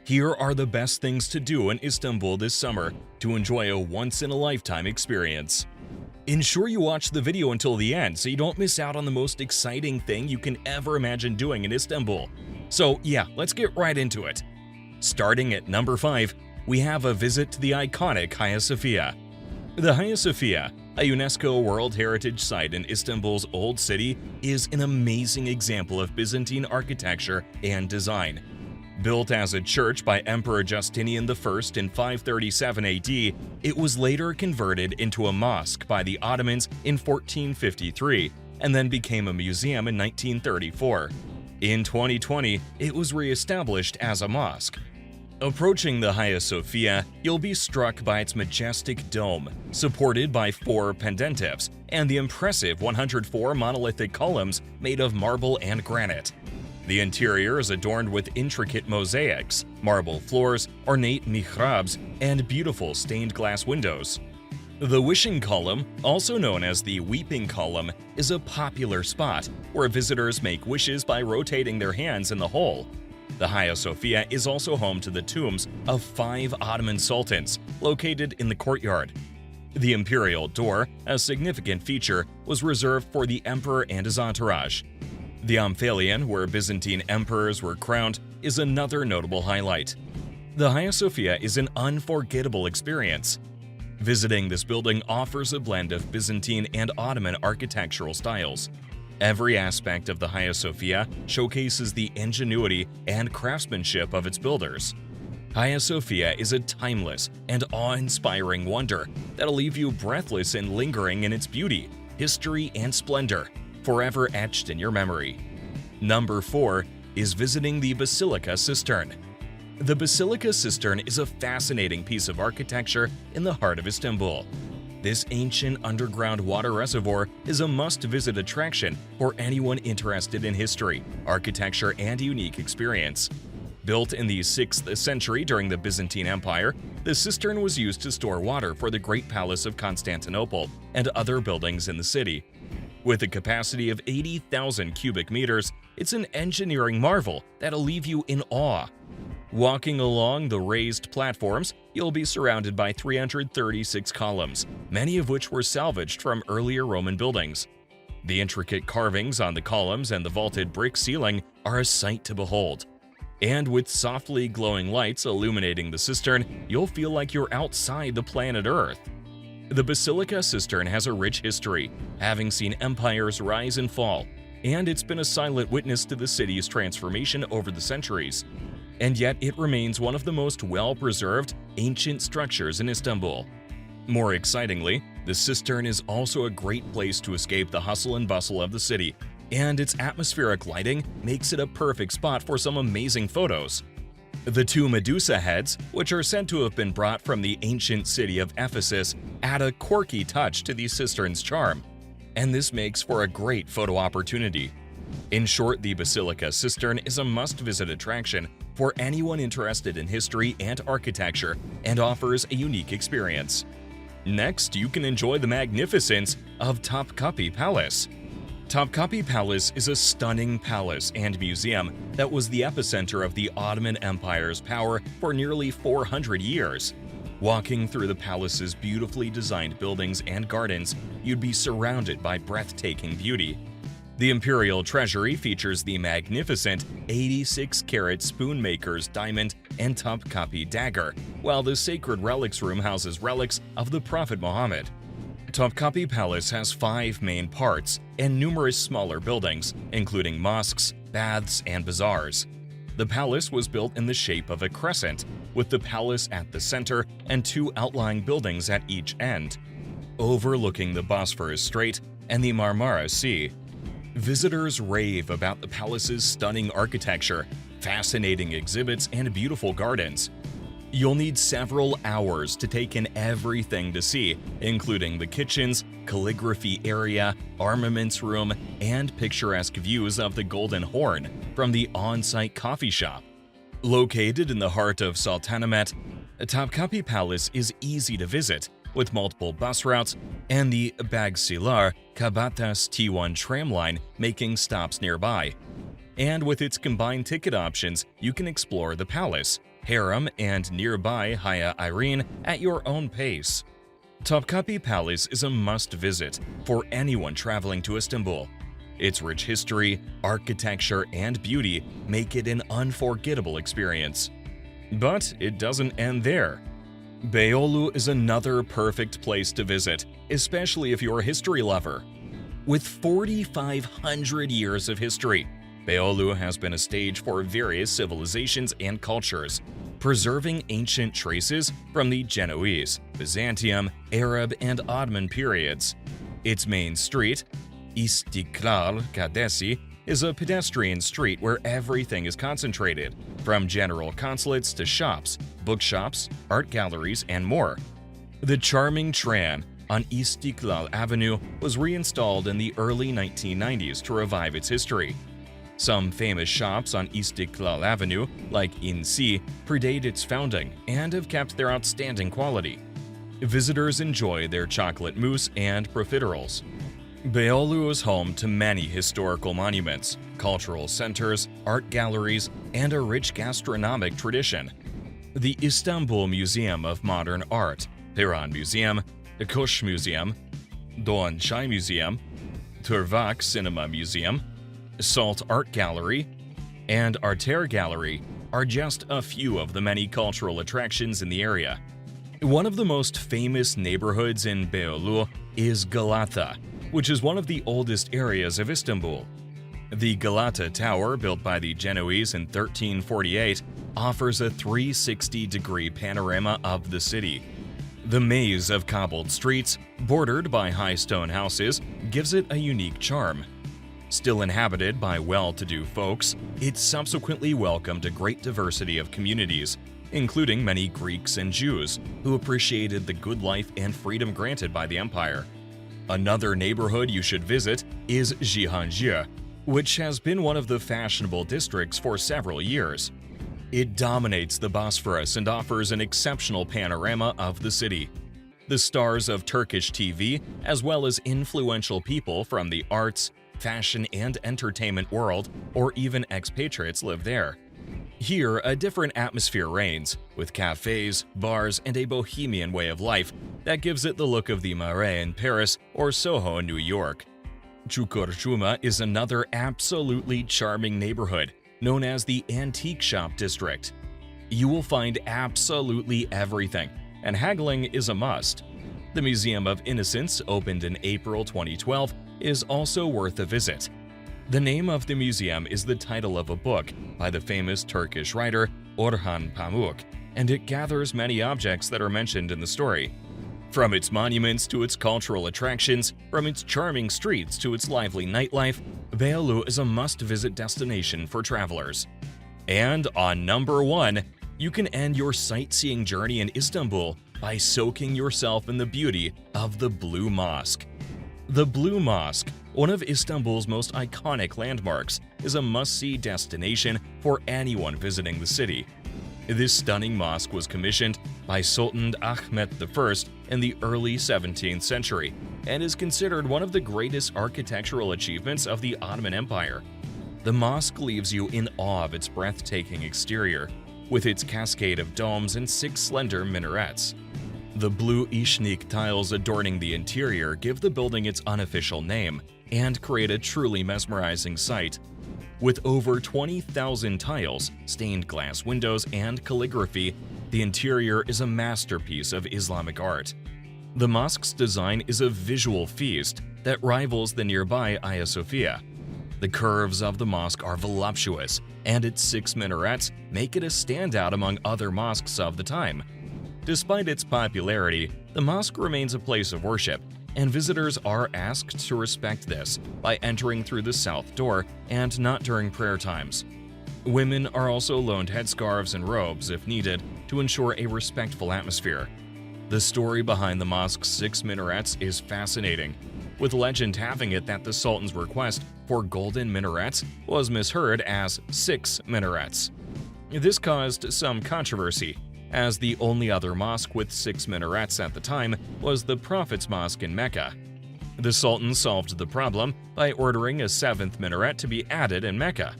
Here are the best things to do in Istanbul this summer to enjoy a once-in-a-lifetime experience. Ensure you watch the video until the end so you don't miss out on the most exciting thing you can ever imagine doing in Istanbul. So yeah, let's get right into it. Starting at number 5, we have a visit to the iconic Hagia Sophia. The Hagia Sophia, a UNESCO World Heritage Site in Istanbul's Old City, is an amazing example of Byzantine architecture and design. Built as a church by Emperor Justinian I in 537 AD, it was later converted into a mosque by the Ottomans in 1453 and then became a museum in 1934. In 2020, it was re-established as a mosque. Approaching the Hagia Sophia, you'll be struck by its majestic dome, supported by 4 pendentives, and the impressive 104 monolithic columns made of marble and granite. The interior is adorned with intricate mosaics, marble floors, ornate mihrabs, and beautiful stained glass windows. The Wishing Column, also known as the Weeping Column, is a popular spot where visitors make wishes by rotating their hands in the hole. The Hagia Sophia is also home to the tombs of 5 Ottoman sultans, located in the courtyard. The imperial door, a significant feature, was reserved for the emperor and his entourage. The Omphalion, where Byzantine emperors were crowned, is another notable highlight. The Hagia Sophia is an unforgettable experience. Visiting this building offers a blend of Byzantine and Ottoman architectural styles. Every aspect of the Hagia Sophia showcases the ingenuity and craftsmanship of its builders. Hagia Sophia is a timeless and awe-inspiring wonder that'll leave you breathless and lingering in its beauty, history, and splendor, forever etched in your memory. Number 4 is visiting the Basilica Cistern. The Basilica Cistern is a fascinating piece of architecture in the heart of Istanbul. This ancient underground water reservoir is a must-visit attraction for anyone interested in history, architecture, and a unique experience. Built in the 6th century during the Byzantine Empire, the cistern was used to store water for the Great Palace of Constantinople and other buildings in the city. With a capacity of 80,000 cubic meters, it's an engineering marvel that'll leave you in awe. Walking along the raised platforms, you'll be surrounded by 336 columns, many of which were salvaged from earlier Roman buildings. The intricate carvings on the columns and the vaulted brick ceiling are a sight to behold. And with softly glowing lights illuminating the cistern, you'll feel like you're outside the planet Earth. The Basilica Cistern has a rich history, having seen empires rise and fall, and it's been a silent witness to the city's transformation over the centuries. And yet it remains one of the most well-preserved ancient structures in Istanbul. More excitingly, the cistern is also a great place to escape the hustle and bustle of the city, and its atmospheric lighting makes it a perfect spot for some amazing photos. The 2 Medusa heads, which are said to have been brought from the ancient city of Ephesus, add a quirky touch to the cistern's charm, and this makes for a great photo opportunity. In short, the Basilica Cistern is a must-visit attraction for anyone interested in history and architecture and offers a unique experience. Next, you can enjoy the magnificence of Topkapi Palace. Topkapi Palace is a stunning palace and museum that was the epicenter of the Ottoman Empire's power for nearly 400 years. Walking through the palace's beautifully designed buildings and gardens, you'd be surrounded by breathtaking beauty. The imperial treasury features the magnificent 86-carat spoonmaker's diamond and Topkapi dagger, while the sacred relics room houses relics of the Prophet Muhammad. Topkapi Palace has 5 main parts and numerous smaller buildings, including mosques, baths, and bazaars. The palace was built in the shape of a crescent, with the palace at the center and 2 outlying buildings at each end, overlooking the Bosphorus Strait and the Marmara Sea. Visitors rave about the palace's stunning architecture, fascinating exhibits, and beautiful gardens. You'll need several hours to take in everything to see, including the kitchens, calligraphy area, armaments room, and picturesque views of the Golden Horn from the on-site coffee shop. Located in the heart of Sultanahmet, Topkapi Palace is easy to visit, with multiple bus routes and the Bagsilar Kabatas T1 tram line making stops nearby. And with its combined ticket options, you can explore the palace, harem, and nearby Hagia Irene at your own pace. Topkapi Palace is a must-visit for anyone traveling to Istanbul. Its rich history, architecture, and beauty make it an unforgettable experience. But it doesn't end there. Beyoğlu is another perfect place to visit, especially if you're a history lover. With 4,500 years of history, Beyoğlu has been a stage for various civilizations and cultures, preserving ancient traces from the Genoese, Byzantium, Arab, and Ottoman periods. Its main street, İstiklal Caddesi, is a pedestrian street where everything is concentrated, from general consulates to shops, bookshops, art galleries, and more. The charming tram on İstiklal Avenue was reinstalled in the early 1990s to revive its history. Some famous shops on İstiklal Avenue, like İnci, predate its founding and have kept their outstanding quality. Visitors enjoy their chocolate mousse and profiteroles. Beyoğlu is home to many historical monuments, cultural centers, art galleries, and a rich gastronomic tradition. The Istanbul Museum of Modern Art, Perihan Museum, the Kush Museum, Doğan Çay Museum, Turvak Cinema Museum, Salt Art Gallery, and Arter Gallery are just a few of the many cultural attractions in the area. One of the most famous neighborhoods in Beyoğlu is Galata, which is one of the oldest areas of Istanbul. The Galata Tower, built by the Genoese in 1348, offers a 360-degree panorama of the city. The maze of cobbled streets, bordered by high stone houses, gives it a unique charm. Still inhabited by well-to-do folks, it subsequently welcomed a great diversity of communities, including many Greeks and Jews, who appreciated the good life and freedom granted by the empire. Another neighborhood you should visit is Cihangir, which has been one of the fashionable districts for several years. It dominates the Bosphorus and offers an exceptional panorama of the city. The stars of Turkish TV, as well as influential people from the arts, fashion, and entertainment world, or even expatriates live there. Here, a different atmosphere reigns, with cafes, bars, and a bohemian way of life that gives it the look of the Marais in Paris or Soho in New York. Çukurcuma is another absolutely charming neighborhood, known as the Antique Shop District. You will find absolutely everything, and haggling is a must. The Museum of Innocence, opened in April 2012, is also worth a visit. The name of the museum is the title of a book by the famous Turkish writer Orhan Pamuk, and it gathers many objects that are mentioned in the story. From its monuments to its cultural attractions, from its charming streets to its lively nightlife, Beyoğlu is a must-visit destination for travelers. And on number 1, you can end your sightseeing journey in Istanbul by soaking yourself in the beauty of the Blue Mosque. The Blue Mosque, one of Istanbul's most iconic landmarks, is a must-see destination for anyone visiting the city. This stunning mosque was commissioned by Sultan Ahmet I in the early 17th century and is considered one of the greatest architectural achievements of the Ottoman Empire. The mosque leaves you in awe of its breathtaking exterior, with its cascade of domes and 6 slender minarets. The blue ishnik tiles adorning the interior give the building its unofficial name and create a truly mesmerizing sight. With over 20,000 tiles, stained glass windows, and calligraphy, the interior is a masterpiece of Islamic art. The mosque's design is a visual feast that rivals the nearby Hagia Sophia. The curves of the mosque are voluptuous, and its 6 minarets make it a standout among other mosques of the time. Despite its popularity, the mosque remains a place of worship, and visitors are asked to respect this by entering through the south door and not during prayer times. Women are also loaned headscarves and robes if needed to ensure a respectful atmosphere. The story behind the mosque's 6 minarets is fascinating, with legend having it that the Sultan's request for golden minarets was misheard as 6 minarets. This caused some controversy, as the only other mosque with 6 minarets at the time was the Prophet's Mosque in Mecca. The Sultan solved the problem by ordering a 7th minaret to be added in Mecca.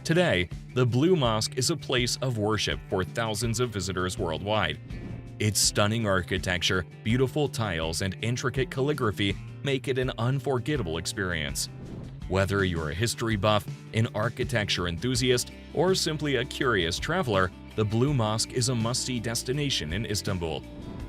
Today, the Blue Mosque is a place of worship for thousands of visitors worldwide. Its stunning architecture, beautiful tiles, and intricate calligraphy make it an unforgettable experience. Whether you're a history buff, an architecture enthusiast, or simply a curious traveler, the Blue Mosque is a must-see destination in Istanbul.